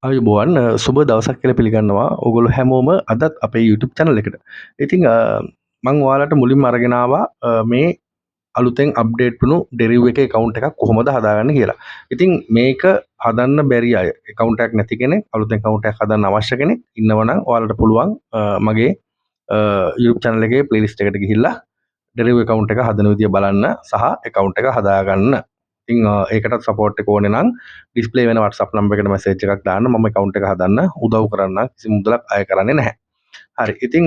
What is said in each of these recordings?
අයුබෝවන් සුබ දවසක් කියලා පිළිගන්නවා. ඔයගොල්ලෝ හැමෝම අදත් අපේ YouTube channel එකට. ඉතින් මම ඔයාලට මුලින්ම අරගෙන ආවා මේ අලුතෙන් අප්ඩේට් වුණු Deriv එකේ account එකක් කොහොමද හදාගන්නේ කියලා. ඉතින් මේක හදන්න බැරි අය, account එකක් නැති කෙනෙක්, අලුතෙන් account එකක් හදන්න අවශ්‍ය කෙනෙක් ඉන්නවනම් ඔයාලට පුළුවන් මගේ YouTube channel එකේ playlist එකට ගිහිල්ලා Deriv account එක හදන විදිය බලන්න සහ account එක හදාගන්න. ඉතින් ඒකටත් සපෝට් එක ඕනේ නම් ඩිස්ප්ලේ වෙන WhatsApp නම්බර් එකට මැසේජ් එකක් දාන්න මම account එක හදන්න උදව් කරන්න කිසි මුදලක් අය කරන්නේ නැහැ. හරි. ඉතින්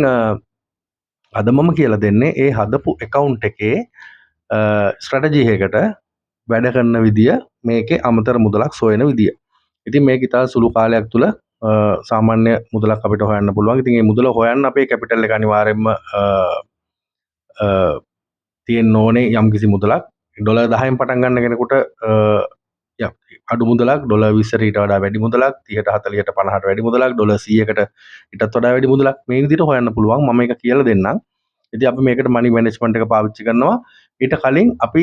අද මම කියලා දෙන්නේ ඒ හදපු account එකේ ස්ට්‍රැටජි එකකට වැඩ කරන විදිය මේකේ අමතර මුදලක් සොයන විදිය. ඉතින් මේක ඉතාල සුළු කාලයක් තුල සාමාන්‍ය මුදලක් අපිට හොයන්න පුළුවන්. ඉතින් මේ මුදල හොයන්න අපේ කැපිටල් එක අනිවාර්යයෙන්ම තියෙන්න ඕනේ යම්කිසි මුදලක්. ඩොලර් 10න් පටන් ගන්න කෙනෙකුට අඩු මුදලක්, ඩොලර් 20ට ඊට වඩා වැඩි මුදලක්, 30ට 40ට 50ට වැඩි මුදලක්, ඩොලර් 100කට ඊටත් වඩා වැඩි මුදලක් මේ විදිහට හොයන්න පුළුවන්. මම මේක කියලා දෙන්නම්. ඉතින් අපි මේකට මනි මැනේජ්මන්ට් එක පාවිච්චි කරනවා. ඊට කලින් අපි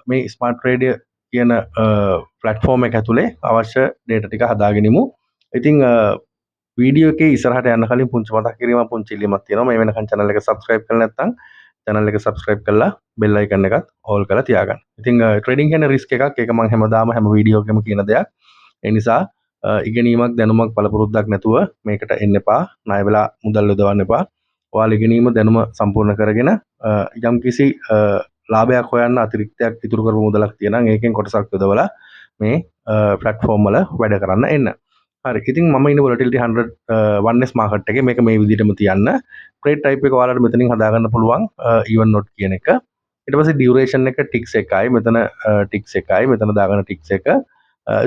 මේ ස්මාර්ට් ට්‍රේඩර් කියන ප්ලැට්ෆෝම් එක ඇතුලේ අවශ්‍ය ඩේටා ටික හදාගෙනමු. ඉතින් වීඩියෝ එකේ ඉස්සරහට යන්න කලින් පුංචි මතක් කිරීමක් පුංචි ඉල්ලීමක් තියෙනවා. මේ වෙනකන් channel එක subscribe කරලා නැත්නම් channel එක subscribe කරලා bell icon එකත් all කරලා තියාගන්න. ඉතින් trading කියන risk එකක් ඒක මම හැමදාම හැම වීඩියෝ එකකම කියන දෙයක්. ඒ නිසා ඉගෙනීමක් දැනුමක් පළපුරුද්දක් නැතුව මේකට එන්න එපා. ණය වෙලා මුදල් යොදවන්න එපා. ඔයාලා ඉගෙනීම දැනුම සම්පූර්ණ කරගෙන යම්කිසි ලාභයක් හොයන්න අතිරික්තයක් ඉතුරු කරපු මුදලක් තියෙනවා. ඒකෙන් කොටසක් යොදවලා මේ platform වල වැඩ කරන්න එන්න. හරි. ඉතින් මම ඉන්නේ volatility 100 1s market එකේ මේක මේ විදිහටම තියන්න. trade type එක ඔයාලට මෙතනින් හදාගන්න පුළුවන් even not කියන එක. ඊට පස්සේ duration එක ticks එකයි. මෙතන ticks එකයි. මෙතන දාගන්න ticks එක.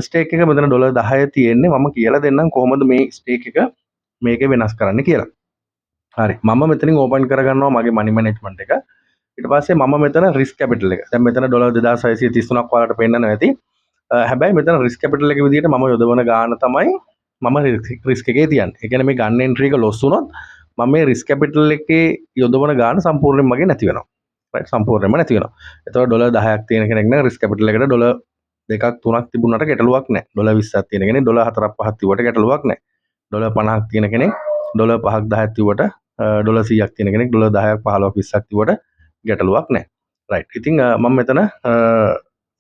stake එක මෙතන ඩොලර් 10 තියෙන්නේ. මම කියලා දෙන්නම් කොහොමද මේ stake එක මේකේ වෙනස් කරන්න කියලා. හරි. මම මෙතනින් open කරගන්නවා මගේ money management එක. ඊට පස්සේ මම මෙතන risk capital එක. දැන් මෙතන ඩොලර් 2633ක් ඔයාලට පෙන්නනවා ඇති. හැබැයි මෙතන රිස්ක් කැපිටල් එක විදිහට මම යොදවන ගාන තමයි මම රිස්ක් එකේ තියන්නේ. ඒ කියන්නේ මේ ගන්න එන්ට්‍රි එක ලොස් වුණොත් මම මේ රිස්ක් කැපිටල් එකේ යොදවන ගාන සම්පූර්ණයෙන්ම මගේ නැති වෙනවා. රයිට් සම්පූර්ණයෙන්ම නැති වෙනවා. එතකොට ඩොලර් 10ක් තියෙන කෙනෙක් නම් රිස්ක් කැපිටල් එකට ඩොලර් 2ක් 3ක් තිබුණාට ගැටලුවක් නැහැ. ඩොලර් 20ක් තියෙන කෙනෙක් ඩොලර් 4ක් 5ක් තිබුවට ගැටලුවක් නැහැ. ඩොලර් 50ක් තියෙන කෙනෙක් ඩොලර් 5ක් 10ක් තිබුවට ඩොලර් 100ක් තියෙන කෙනෙක් ඩොලර් 10ක් 15ක් 20ක් තිබුවට ගැටලුවක් නැහැ. රයිට්. ඉතින් මම මෙතන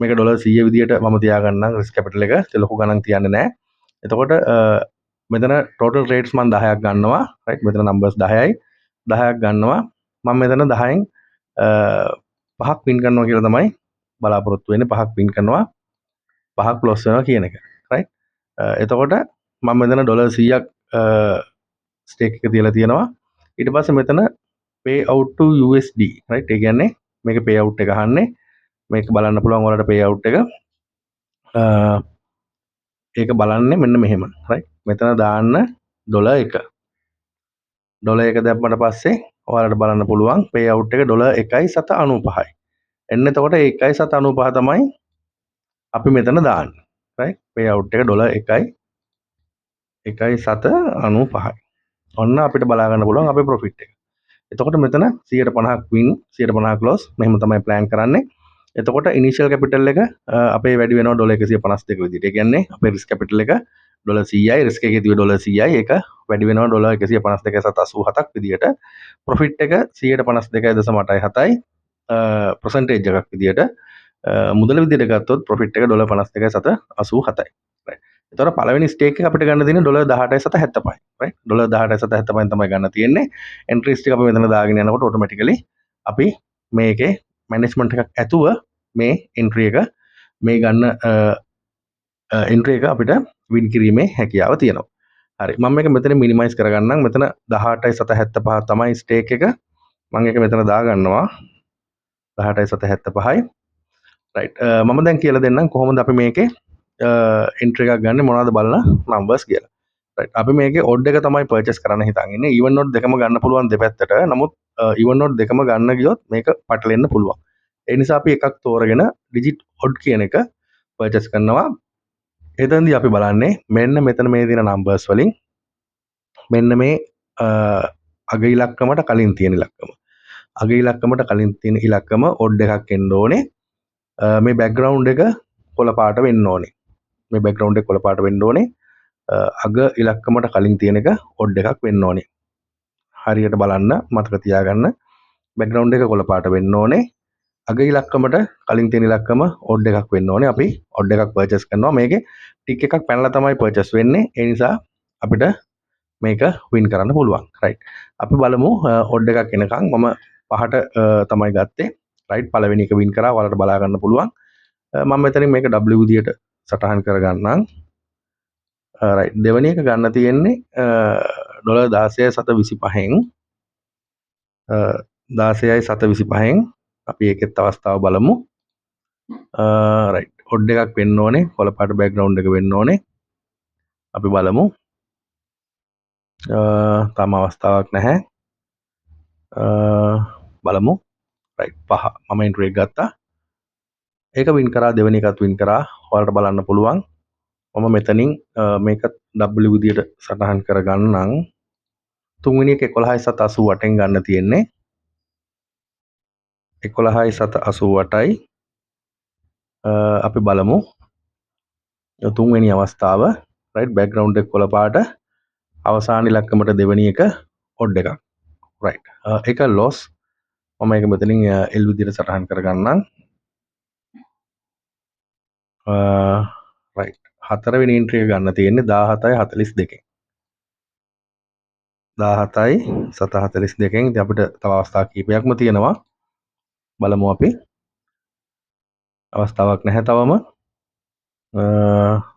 මේක ඩොලර් 100 විදියට මම තියාගන්නම් රිස්ක් කැපිටල් එක. ඒක ලොකු ගණන් තියන්නේ නැහැ. එතකොට මෙතන ටෝටල් රේට්ස් මම 10ක් ගන්නවා. රයිට්. මෙතන නම්බර්ස් 10යි. 10ක් ගන්නවා. මම මෙතන 10න් 5ක් පින් කරනවා කියලා තමයි බලාපොරොත්තු වෙන්නේ. 5ක් පින් කරනවා. 5ක් ප්ලස් වෙනවා කියන එක. රයිට්. එතකොට මම මෙතන ඩොලර් 100ක් ස්ටේක් එක තියලා තියෙනවා. ඊට පස්සේ මෙතන pay out to USD. Right. ඒ කියන්නේ මේක pay out එක අහන්නේ මේක බලන්න පුළුවන් ඔයාලට pay out එක. ඒක බලන්නේ මෙන්න මෙහෙම. රයිට්. මෙතන දාන්න ඩොලර් 1. ඩොලර් 1 දැම්මට පස්සේ ඔයාලට බලන්න පුළුවන් pay out එක ඩොලර් 1.795යි. එන්න එතකොට 1.795 තමයි අපි මෙතන දාන්නේ. රයිට්. pay out එක ඩොලර් 1.795යි. ඔන්න අපිට බලා ගන්න පුළුවන් අපේ profit එක. එතකොට මෙතන 150ක් win 150ක් loss මෙහෙම තමයි plan කරන්නේ. එතකොට ඉනිෂියල් කැපිටල් එක අපේ වැඩි වෙනවා ඩොලර් 152 විදිහට. ඒ කියන්නේ අපේ රිස්ක් කැපිටල් එක ඩොලර් 100යි රිස්ක් එකේ තියෙන ඩොලර් 100යි ඒක වැඩි වෙනවා ඩොලර් 152.87ක් විදිහට. ප්‍රොෆිට් එක 152.87යි percentage එකක් විදිහට. මුදල විදිහට ගත්තොත් ප්‍රොෆිට් එක ඩොලර් 52.87යි. රයිට්. එතකොට පළවෙනි ස්ටේක් එක අපිට ගන්න තියෙන්නේ ඩොලර් 18.75යි. රයිට්. ඩොලර් 18.75න් තමයි ගන්න තියෙන්නේ. එන්ට්‍රීස් ටික අපි මෙතන දාගෙන යනකොට ඔටෝමැටිකලි අපි මේකේ මැනේජ්මන්ට් එකක් ඇතුව මේ එන්ට්‍රි එක මේ ගන්න එන්ට්‍රි එක අපිට වින් කිරීමේ හැකියාව තියෙනවා. හරි. මම මේක මෙතන මිනිමයිස් කරගන්නම්. මෙතන 18.75 තමයි ස්ටේක් එක. මම ඒක මෙතන දාගන්නවා. 18.75යි. රයිට්. මම දැන් කියලා දෙන්නම් කොහොමද අපි මේකේ එන්ට්‍රි එකක් ගන්න මොනවද බලන නම්බර්ස් කියලා. රයිට්. අපි මේකේ ඔඩ් එක තමයි පර්චේස් කරන්න හිතන් ඉන්නේ. even note දෙකම ගන්න පුළුවන් දෙපැත්තට. නමුත් even note දෙකම ගන්න ගියොත් මේක පටලෙන්න පුළුවන්. ඒ නිසා අපි එකක් තෝරගෙන ඩිජිට් ඔඩ් කියන එක පර්චේස් කරනවා. එතනදී අපි බලන්නේ මෙන්න මෙතන මේ දින නම්බර්ස් වලින් මෙන්න මේ අග ඉලක්කමට කලින් තියෙන ඉලක්කම. අග ඉලක්කමට කලින් තියෙන ඉලක්කම ඔඩ් එකක් එන්න ඕනේ. මේ බෑග්ග්‍රවුන්ඩ් එක කොළ පාට වෙන්න ඕනේ. මේ බෑග්ග්‍රවුන්ඩ් එක කොළ පාට වෙන්න ඕනේ. අග ඉලක්කමට කලින් තියෙන එක ඔඩ් එකක් වෙන්න ඕනේ. හරියට බලන්න මතක තියාගන්න. බෑග්ග්‍රවුන්ඩ් එක කොළ පාට වෙන්න ඕනේ. අග ඉලක්කමට කලින් තියෙන ඉලක්කම ඔඩ් එකක් වෙන්න ඕනේ. අපි ඔඩ් එකක් පර්චේස් කරනවා. මේකේ ටික් එකක් පැනලා තමයි පර්චේස් වෙන්නේ. ඒ නිසා අපිට මේක වින් කරන්න පුළුවන්. රයිට්. අපි බලමු ඔඩ් එකක් එනකන් මම පහට තමයි ගත්තේ. රයිට්. පළවෙනි එක වින් කරා. ඔයාලට බලා ගන්න පුළුවන්. මම මෙතනින් මේක W විදියට සටහන් කරගන්නම්. රයිට්. දෙවෙනි එක ගන්න තියෙන්නේ $16.25න් 16.25න් අපි ඒකෙත් අවස්ථාව බලමු. රයිට්. ඔඩ් එකක් වෙන්න ඕනේ. කොළ පාට බෑග්ග්‍රවුන්ඩ් එක වෙන්න ඕනේ. අපි බලමු. තාම අවස්ථාවක් නැහැ. බලමු. රයිට්. 5. මම එන්ට්‍රි එක ගත්තා. ඒක වින් කරා. දෙවෙනි එකත් වින් කරා. ඔයාලට බලන්න පුළුවන්. මම මෙතනින් මේක W විදියට සටහන් කරගන්නම්. තුන්වෙනි එක 11.88න් ගන්න තියෙන්නේ. 11.88යි. අපි බලමු. තුන්වෙනි අවස්ථාව. රයිට්. බෑග්ග්‍රවුන්ඩ් එක කොළ පාට. අවසාන ඉලක්කමට දෙවෙනි එක ඔඩ් එකක්. රයිට්. ඒක ලොස්. මම ඒක මෙතනින් L විදියට සටහන් කරගන්නම්. රයිට්. හතරවෙනි එන්ට්‍රි එක ගන්න තියෙන්නේ 17.42න්. 17.42න්. ඉතින් අපිට තව අවස්ථා කීපයක්ම තියෙනවා. බලමු අපි. අවස්ථාවක් නැහැ තවම.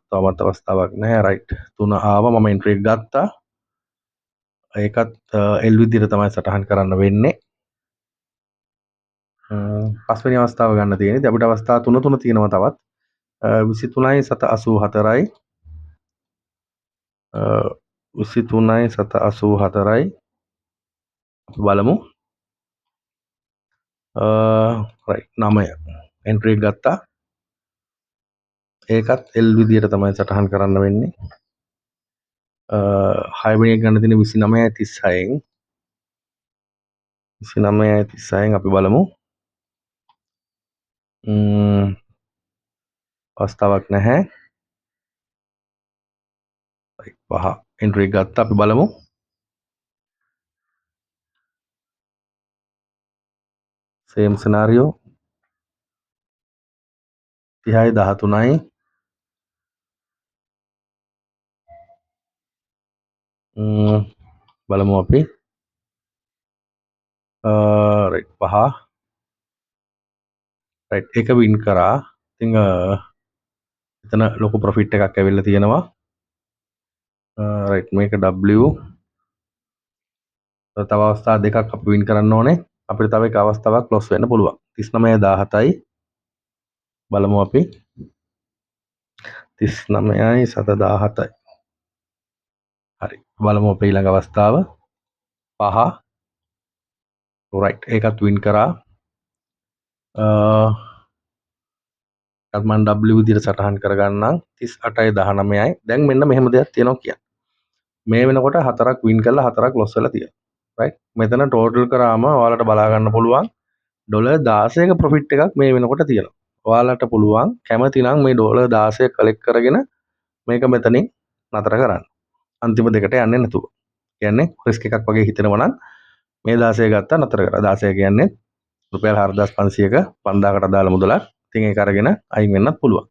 තවමත් අවස්ථාවක් නැහැ. රයිට්. 3 ආවා. මම එන්ට්‍රි එක ගත්තා. ඒකත් L විදියට තමයි සටහන් කරන්න වෙන්නේ. පස්වෙනි අවස්ථාව ගන්න තියෙන්නේ. ඉතින් අපිට අවස්ථා 3 තියෙනවා තවත්. 23.84යි 23.84යි අපි බලමු. රයිට්. 9 එන්ට්‍රි එක ගත්තා. ඒකත් L විදියට තමයි සටහන් කරන්න වෙන්නේ. 6 වෙනි එක ගන්න තියෙන්නේ 29.36න් 29.36න් අපි බලමු. අවස්ථාවක් නැහැ. රයිට්. 5 එන්ට්‍රි එක ගත්තා. අපි බලමු. සේම් සිනාරියෝ 30.13යි බලමු අපි. රයිට්. 5 රයිට්. ඒක වින් කරා. ඉතින් එතන ලොකු ප්‍රොෆිට් එකක් ඇවිල්ලා තියෙනවා. රයිට්. මේක W. තව අවස්ථා දෙකක් අපි වින් කරන්න ඕනේ. අපිට තව එක අවස්ථාවක් ක්ලොස් වෙන්න පුළුවන්. 39.17යි බලමු අපි. 39.17යි. හරි. බලමු අපේ ඊළඟ අවස්ථාව. 5. රයිට්. ඒකත් වින් කරා. ඒකත් මම W විදියට සටහන් කරගන්නම්. 38.19යි. දැන් මෙන්න මෙහෙම දෙයක් තියෙනවා කියන්නේ. මේ වෙනකොට 4ක් වින් කරලා 4ක් ලොස් වෙලා තියෙනවා. රයිට්. මෙතන ටෝටල් කරාම ඔයාලට බලා ගන්න පුළුවන් $16ක ප්‍රොෆිට් එකක් මේ වෙනකොට තියෙනවා. ඔයාලට පුළුවන් කැමති නම් මේ $16 කලෙක්ට් කරගෙන මේක මෙතනින් නතර කරන්න. අන්තිම දෙකට යන්නේ නැතුව. කියන්නේ රිස්ක් එකක් වගේ හිතෙනවා නම් මේ 16 ගත්තා නතර කරා. 16 කියන්නේ රුපියල් 4500ක 5000කට අදාළ මුදලක්. ඉතින් ඒක අරගෙන අයින් වෙන්නත් පුළුවන්.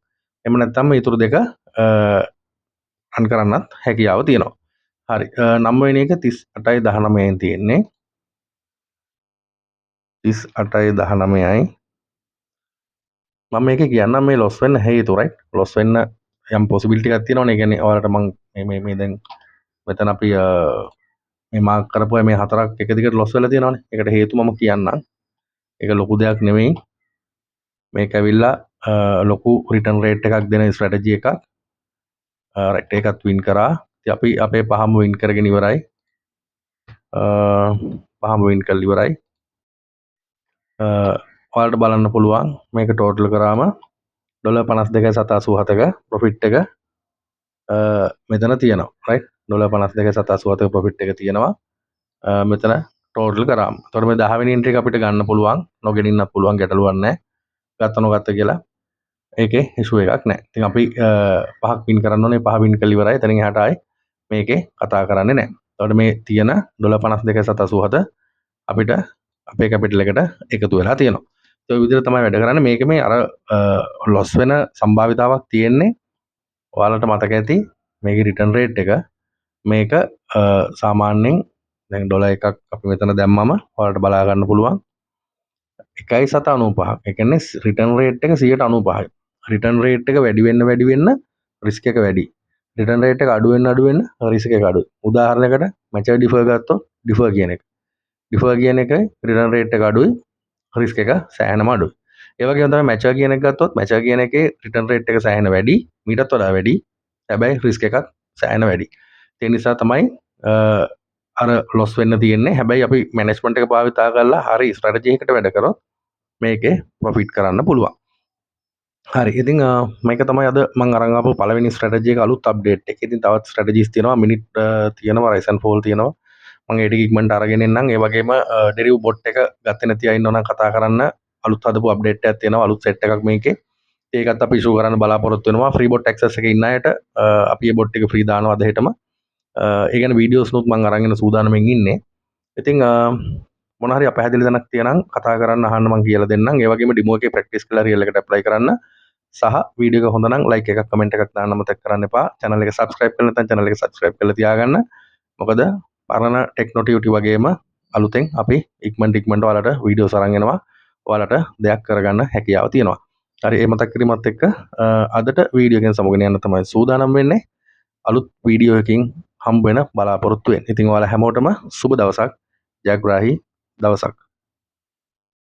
එහෙම නැත්නම් මේ ඊතුරු දෙක රන් කරන්නත් හැකියාව තියෙනවා. හරි. 9 වෙනි එක 38.19න් තියෙන්නේ. 38.19යි. මම මේක කියන්නම් මේ ලොස් වෙන්න හේතු රයිට්. ලොස් වෙන්න යම් පොසිබිලිටි එකක් තියෙනවනේ. ඒ කියන්නේ ඔයාලට මම මේ දැන් මෙතන අපි මේ මාක් කරපුවා මේ 4ක් එක දිගට ලොස් වෙලා තියෙනවනේ. ඒකට හේතු මම කියන්නම්. ඒක ලොකු දෙයක් නෙමෙයි. මේක ඇවිල්ලා ලොකු රිටර්න් රේට් එකක් දෙන ස්ට්‍රැටජි එකක්. රයිට්. ඒකත් වින් කරා. ඉතින් අපි අපේ පහම වින් කරගෙන ඉවරයි. පහම වින් කරලා ඉවරයි. ඔයාලට බලන්න පුළුවන් මේක ටෝටල් කරාම $52.87ක ප්‍රොෆිට් එක මෙතන තියෙනවා. රයිට්. $52.87ක ප්‍රොෆිට් එක තියෙනවා. මෙතන ටෝටල් කරාම. එතකොට මේ 10 වෙනි එන්ට්‍රි එක අපිට ගන්න පුළුවන්. නොගෙන ඉන්නත් පුළුවන් ගැටලුවක් නැහැ. ගත්ත නොගත්ත කියලා. ඒකේ ඉෂුව එකක් නැහැ. ඉතින් අපි 5ක් වින් කරන්න ඕනේ. 5 වින් කළා ඉවරයි. එතනින් එහාට ආයේ මේකේ කතා කරන්නේ නැහැ. එතකොට මේ තියෙන $52.87 අපිට අපේ කැපිටල් එකට එකතු වෙලා තියෙනවා. ඒ විදිහට තමයි වැඩ කරන්නේ. මේක මේ අර ලොස් වෙන සම්භාවිතාවක් තියෙන්නේ. ඔයාලට මතක ඇති මේකේ රිටර්න් රේට් එක මේක සාමාන්‍යයෙන් දැන් ඩොලර් එකක් අපි මෙතන දැම්මම ඔයාලට බලා ගන්න පුළුවන් 1.95. ඒ කියන්නේ රිටර්න් රේට් එක 95%යි. රිටර්න් රේට් එක වැඩි වෙන්න රිස්ක් එක වැඩි. රිටර්න් රේට් එක අඩු වෙන්න රිස්ක් එක අඩුයි. උදාහරණයකට මැචර් ඩිෆර් ගත්තොත් ඩිෆර් කියන එක. ඩිෆර් කියන එකයි රිටර්න් රේට් එක අඩුයි රිස්ක් එක සෑහෙනම අඩුයි. ඒ වගේම තමයි මැචර් කියන එක ගත්තොත් මැචර් කියන එකේ රිටර්න් රේට් එක සෑහෙන වැඩි. මීටත් වඩා වැඩි. හැබැයි රිස්ක් එකත් සෑහෙන වැඩි. ඒ නිසා තමයි අර ලොස් වෙන්න තියෙන්නේ. හැබැයි අපි මැනේජ්මන්ට් එක භාවිතා කරලා හරි ස්ට්‍රැටජි එකකට වැඩ කරොත් මේකේ ප්‍රොෆිට් කරන්න පුළුවන්. හරි. ඉතින් මේක තමයි අද මම අරන් ආපු පළවෙනි ස්ට්‍රැටජි එක අලුත් අප්ඩේට් එක. ඉතින් තවත් ස්ට්‍රැටජිස් තියෙනවා. මිනිට් තියෙනවා. රයිස් ඇන්ඩ් ෆෝල් තියෙනවා. මම ඒ ටික ඉක්මනට අරගෙන එන්නම්. ඒ වගේම ඩෙරිව් බොට් එක ගත්තේ නැති අය ඉන්නවනම් කතා කරන්න. අලුත් හදපු අප්ඩේට් එකක් තියෙනවා. අලුත් සෙට් එකක් මේකේ. ඒකත් අපි ඉෂුව කරන්න බලාපොරොත්තු වෙනවා. ෆ්‍රී බොට් ඇක්සස් එකේ ඉන්න අයට අපි මේ බොට් එක ෆ්‍රී දානවා අද හෙටම. ඒ ගැන වීඩියෝස් නුත් මම අරගෙන සූදානම්ෙන් ඉන්නේ. ඉතින් මොන හරි අපහැදිලි දැනක් තියෙනම් කතා කරන්න අහන්න මම කියලා දෙන්නම්. ඒ වගේම ඩෙමෝ එකේ ප්‍රැක්ටිස් කරලා රියල් එකට ඇප්ලයි කරන්න. සහ වීඩියෝ එක හොඳ නම් ලයික් එකක් කමෙන්ට් එකක් දාන්න මතක කරන්න එපා. channel එක subscribe කරලා නැත්නම් channel එක subscribe කරලා තියාගන්න. මොකද පරණ ටෙක්නොටිවිටි වගේම අලුතෙන් අපි ඉක්මනට ඔයාලට වීඩියෝස් අරන් එනවා. ඔයාලට දෙයක් කරගන්න හැකියාව තියෙනවා. හරි ඒ මතක් කිරීමත් එක්ක අදට වීඩියෝ එකෙන් සමුගෙන යන්න තමයි සූදානම් වෙන්නේ. අලුත් වීඩියෝ එකකින් හම්බ වෙන බලාපොරොත්තු වෙන්න. ඉතින් ඔයාලා හැමෝටම සුබ දවසක්. ජයග්‍රාහී දවසක්.